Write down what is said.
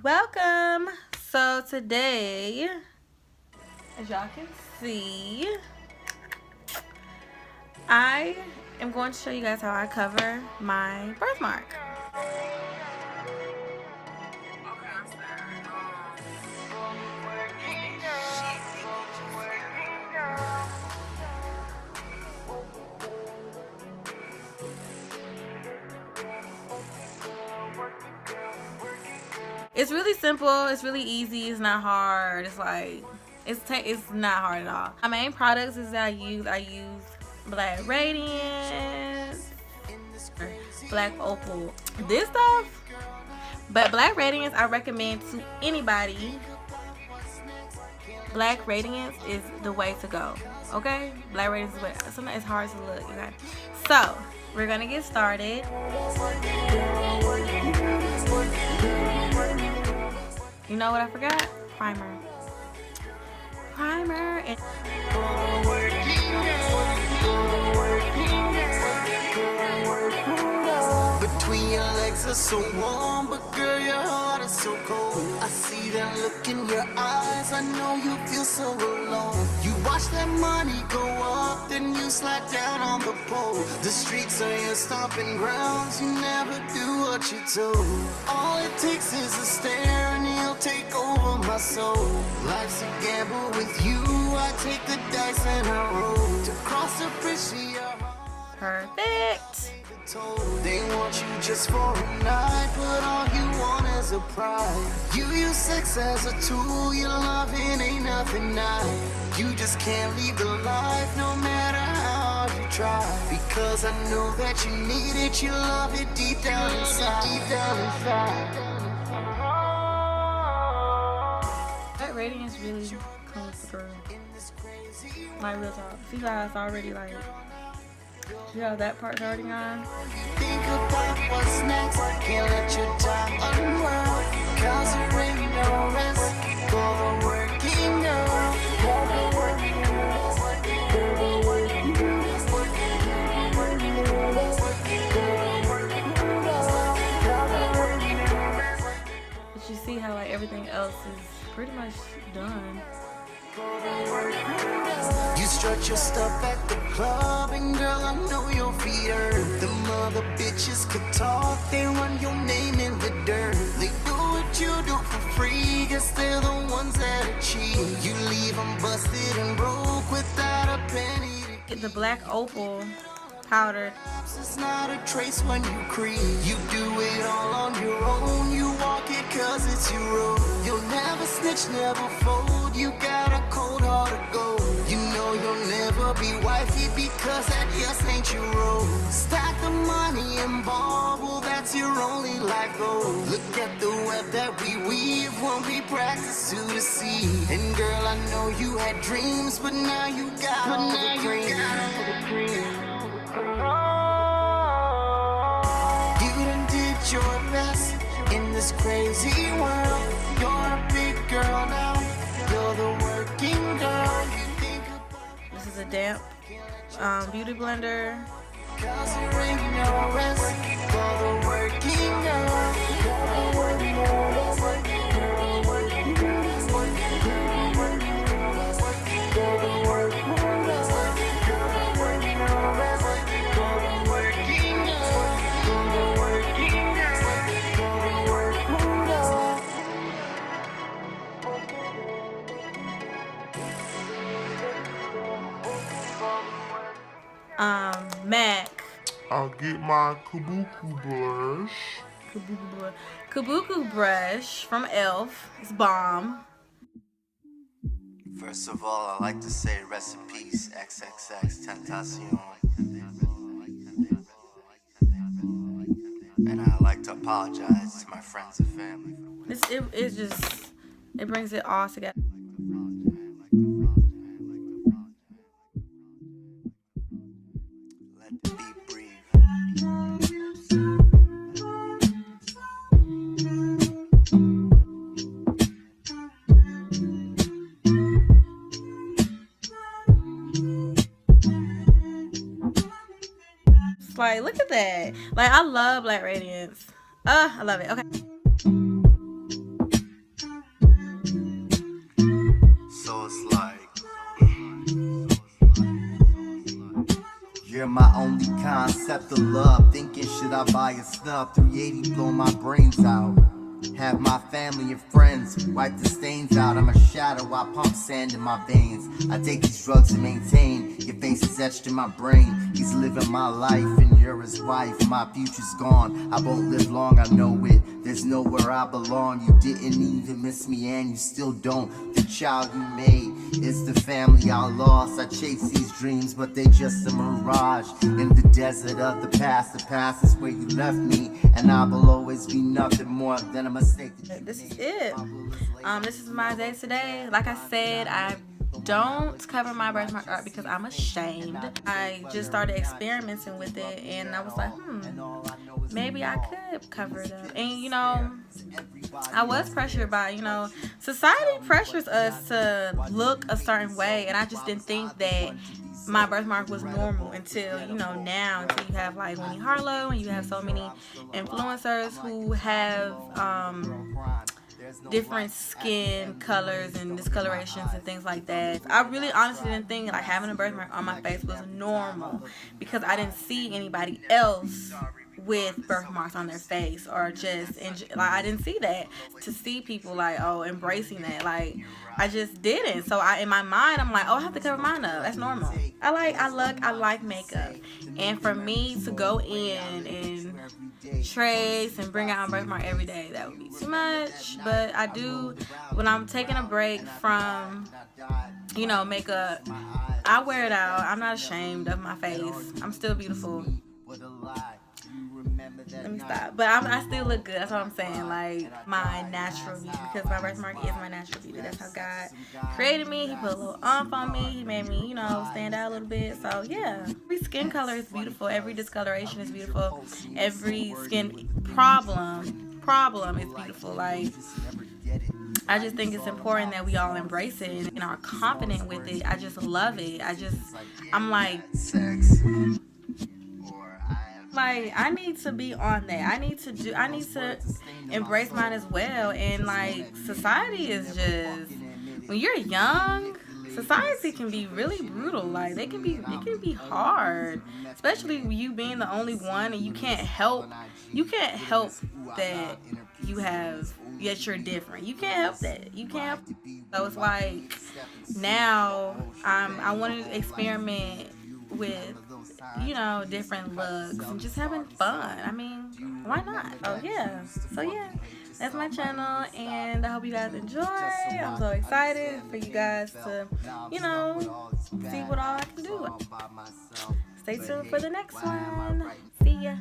Welcome. So today, as y'all can see, I am going to show you guys how I cover my birthmark. It's really simple. It's really easy. It's not hard. It's like it's not hard at all. My main products is that I use Black Radiance, Black Opal. This stuff, but Black Radiance I recommend to anybody. Black Radiance is the way to go. Okay, Black Radiance is the way. Sometimes it's hard to look. Okay, so we're gonna get started. You know what I forgot? Primer. And between your legs are so warm, but girl, your heart is so cold. I see that look in your eyes, I know you feel so alone. You watch that money go up, then you slide down on the pole. The streets are your stomping grounds, you never do what you told. All it takes is a stare and you'll take over my soul. Life's a gamble with you, I take the dice and I roll. To cross the bridge to your heart. Perfect. They want you just for a night, but all you want is a pride. You use sex as a tool, your loving ain't nothing nice. You just can't leave the life no matter how hard you try. Because I know that you need it, you love it deep down inside. That radiance really comes through. Like real talk. See how it's already like. See how that part's already on? Think about what's next. Can't let your time unwind. Cause there ain't no rest for the working girl. But you see how like everything else is pretty much done. You strut your stuff at the club, and girl, I know your feet hurt. The mother bitches could talk, they run your name in the dirt. They do what you do for free, guess they're the ones that are cheap. You leave them busted and broke without a penny. Get the Black Opal powder. It's not a trace when you creep. You do it all on your own. You walk it cause it's your road. You'll never snitch, never fold. You got a cold heart of gold. You know you'll never be wifey because that just ain't your road. Stack the money and ball, well that's your only life goal. Look at the web that we weave when we practice to deceive. And girl, I know you had dreams, but now you got all the cream. You done did your best in this crazy world. You're a big girl now. You're the working girl. You think This is a damp beauty blender. cause there ain't no rest for the working girl. MAC. I'll get my Kabuki blush. Kabuki brush from ELF. It's bomb. First of all, I like to say rest in peace, XXX Tentacion. And I like to apologize to my friends and family. It brings it all together. Let the beat breathe. Like, look at that. Like, I love Black Radiance. I love it. Okay. only concept of love. Thinking, should I buy a snub? 380 blow my brains out. Have my family and friends wipe the stains out. I'm a shadow, I pump sand in my veins. I take these drugs to maintain. Your face is etched in my brain. He's living my life and you're his wife. My future's gone, I won't live long, I know it. There's nowhere I belong. You didn't even miss me and you still don't. The child you made is the family I lost. I chase these dreams but they just a mirage. In the desert of the past is where you left me. And I will always be nothing more than a mistake. This is it. This is my day today. Like I said, I don't cover my birthmark art because I'm ashamed. I just started experimenting with it and I was like, maybe I could cover it up. And you know, I was pressured by, you know, society pressures us to look a certain way, and I just didn't think that my birthmark was normal until, you know, now, until you have like Winnie Harlow and you have so many influencers who have different skin colors and discolorations and things like that. I really honestly didn't think like having a birthmark on my face was normal because I didn't see anybody else with birthmarks on their face, or just like I didn't see that. To see people like, oh, embracing that, like I just didn't. So in my mind I'm like, oh, I have to cover mine up. That's normal. I like makeup, and for me to go in and trace and bring out my birthmark every day, that would be too much. But I do, when I'm taking a break from, you know, makeup, I wear it out. I'm not ashamed of my face. I'm still beautiful. Let me stop. But I still look good. That's what I'm saying. Like my natural beauty, because my birthmark is my natural beauty. That's how God created me. He put a little oomph on me. He made me, you know, stand out a little bit. So yeah, every skin color is beautiful. Every discoloration is beautiful. Every skin problem is beautiful. Like, I just think it's important that we all embrace it and are confident with it. I just love it. I'm like, I need to be on that. I need to embrace mine as well. And like, society is just, when you're young, society can be really brutal. Like it can be hard, especially you being the only one, and you can't help that you're different. You can't help that. You can't help. So it's like, now I want to experiment with, you know, different looks and just having fun. I mean, why not? Oh yeah. So yeah, that's my channel, and I hope you guys enjoy. I'm so excited for you guys to, you know, see what all I can do. Stay tuned for the next one. See ya.